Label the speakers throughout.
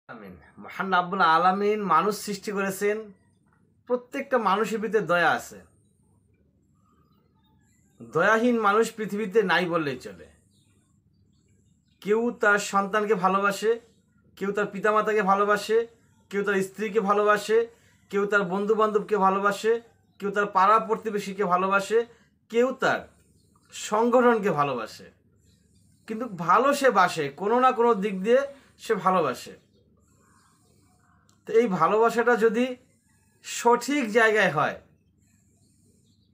Speaker 1: আমিন। মহান রাব্বুল আলামিন মানুষ সৃষ্টি করেছেন, প্রত্যেকটা মানুষের ভিতরে দয়া আছে। দয়াহীন মানুষ পৃথিবীতে নাই বললেই চলে। কেউ তার সন্তানকে ভালোবাসে, কেউ তার পিতামাতাকে ভালোবাসে, কেউ তার স্ত্রীকে ভালোবাসে, কেউ তার বন্ধু বান্ধবকে ভালোবাসে, কেউ তার পাড়া প্রতিবেশীকে ভালোবাসে, কেউ তার সংগঠনকে ভালোবাসে। কিন্তু ভালো সে বাসে, কোনো না কোনো দিক দিয়ে সে ভালোবাসে। তো এই ভালোবাসাটা যদি সঠিক জায়গায় হয়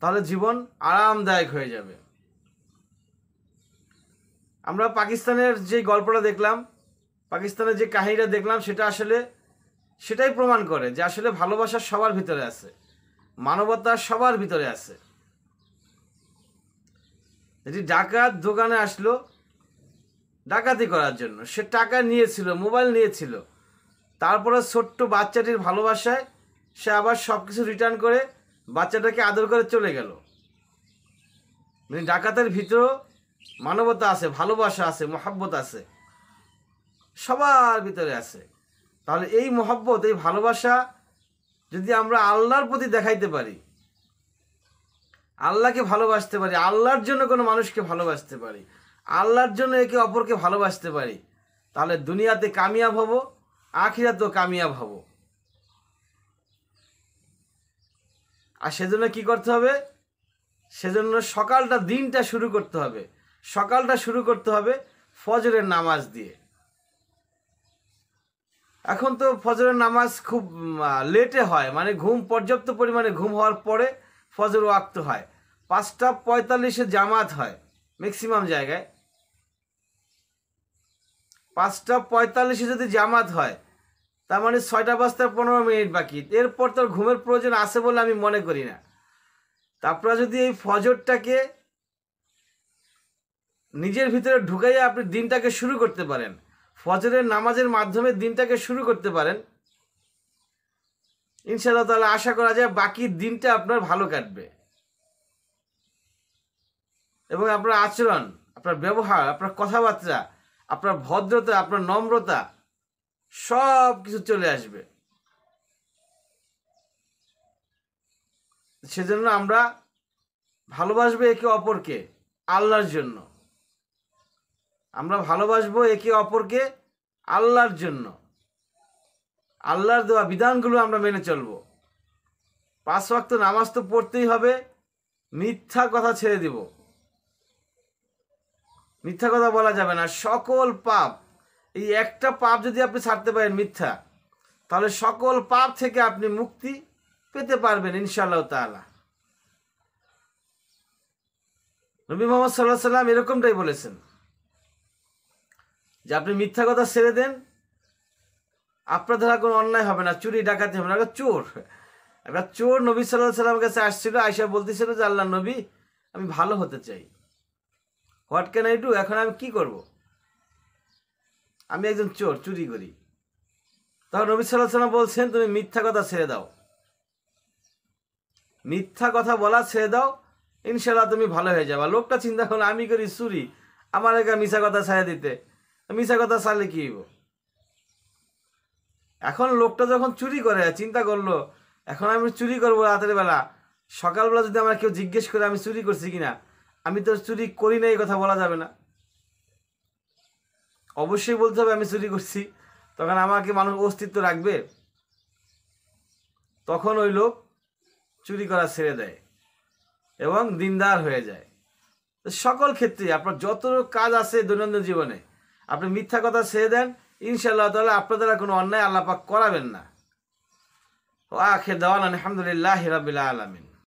Speaker 1: তাহলে জীবন আরামদায়ক হয়ে যাবে। আমরা পাকিস্তানের যে গল্পটা দেখলাম, পাকিস্তানের যে কাহিনীটা দেখলাম, সেটাই প্রমাণ করে যে আসলে ভালোবাসা সবার ভিতরে আছে, মানবতা সবার ভিতরে আছে। যেটি ডাকাত দোকানে আসলো ডাকাতি করার জন্য, সে টাকা নিয়েছিল, মোবাইল নিয়েছিল, তারপরে ছোট্ট বাচ্চাটির ভালোবাসায় সে আবার সব কিছু রিটার্ন করে বাচ্চাটাকে আদর করে চলে গেল। মানে ডাকাতের ভিতরেও মানবতা আছে, ভালোবাসা আছে, মহব্বত আছে, সবার ভিতরে আছে। তাহলে এই মহব্বত, এই ভালোবাসা যদি আমরা আল্লাহর প্রতি দেখাইতে পারি, আল্লাহকে ভালোবাসতে পারি, আল্লাহর জন্য কোনো মানুষকে ভালোবাসতে পারি, আল্লাহর জন্য একে অপরকে ভালোবাসতে পারি, তাহলে দুনিয়াতে কামিয়াব হব, আখিরাতেও কামিয়াব হব। আর সেজন্য কি করতে হবে? সেজন্য দিনটা শুরু করতে হবে, সকালটা শুরু করতে হবে ফজরের নামাজ দিয়ে। এখন তো ফজরের নামাজ খুব লেটে হয়, মানে পর্যাপ্ত পরিমাণে ঘুম হওয়ার পরে ফজর ওয়াক্ত হয়। 5:45 জামাত হয় ম্যাক্সিমাম জায়গায়। 5:45 যদি জামাত হয়, তার মানে 6টা বাজতে 15 মিনিট বাকি। এরপর তোর ঘুমের প্রয়োজন আছে বলে আমি মনে করি না। তারপরে যদি এই ফজরটাকে নিজের ভিতরে ঢুকাইয়া আপনি দিনটাকে শুরু করতে পারেন, ফজরের নামাজের মাধ্যমে দিনটাকে শুরু করতে পারেন, ইনশাআল্লাহ তাআলা আশা করা যায় বাকি দিনটা আপনার ভালো কাটবে। এবং আপনার আচরণ, আপনার ব্যবহার, আপনার কথাবার্তা, আপনার ভদ্রতা, আপনার নম্রতা, সব কিছু চলে আসবে। সেজন্য আমরা ভালোবাসবো একে অপরকে আল্লাহর জন্য। আমরা ভালোবাসবো একে অপরকে আল্লাহর জন্য। আল্লাহর দেওয়া বিধানগুলো আমরা মেনে চলবো। 5 ওয়াক্ত নামাজ তো পড়তেই হবে, মিথ্যা কথা ছেড়ে দিব। মিথ্যা কথা বলা যাবে না। সকল পাপ, এই একটা পাপ যদি আপনি ছাড়তে পারেন, মিথ্যা, তাহলে সকল পাপ থেকে আপনি মুক্তি পেতে পারবেন ইনশাআল্লাহ তাআলা। নবী মুহাম্মদ সাল্লাল্লাহু আলাইহি সাল্লাম এরকমটাই বলেছেন যে আপনি মিথ্যা কথা ছেড়ে দেন, আপনার দ্বারা কোনো অন্যায় হবে না, চুরি ডাকাতি হবে না। একটা চোর নবী সাল্লাল্লাহু আলাইহি সাল্লামের কাছে আসছিল, আয়েশা বলতেছিল যে আল্লাহর নবী, আমি ভালো হতে চাই, হোয়াট ক্যান আই ডু? এখন আমি কি করব? আমি একজন চোর, চুরি করি। তখন নবী সাল্লাল্লাহু আলাইহি সাল্লাম বলছেন, তুমি মিথ্যা কথা ছেড়ে দাও, মিথ্যা কথা বলা ছেড়ে দাও, ইনশাআল্লাহ তুমি ভালো হয়ে যাবে। লোকটা চিন্তা করলো, আমি করি চুরি, আমার একা মিথ্যা কথা ছেড়ে দিতে, মিথ্যা কথা ছাড়লে কি হইব? এখন লোকটা যখন চুরি করে চিন্তা করলো, এখন আমি চুরি করবো রাতের বেলা, সকালবেলা যদি আমার কেউ জিজ্ঞেস করে আমি চুরি করছি কিনা, আমি তো চুরি করি না, এই কথা বলা যাবে না। অবশ্যই বলতে হবে আমি চুরি করছি, তখন আমাকে মানুষ অস্তিত্ব রাখবে। তখন ওই লোক চুরি করা ছেড়ে দেয় এবং দিনদার হয়ে যায়। সকল ক্ষেত্রে আপনার যত কাজ আছে দৈনন্দিন জীবনে, আপনি মিথ্যা কথা ছেড়ে দেন, ইনশাআল্লাহ তাআলা আপনার দ্বারা কোনো অন্যায় আল্লাহ পাক করাবেন না। ওয়া আখির দাওয়ানা আলহামদুলিল্লাহি রাব্বিল আলামিন।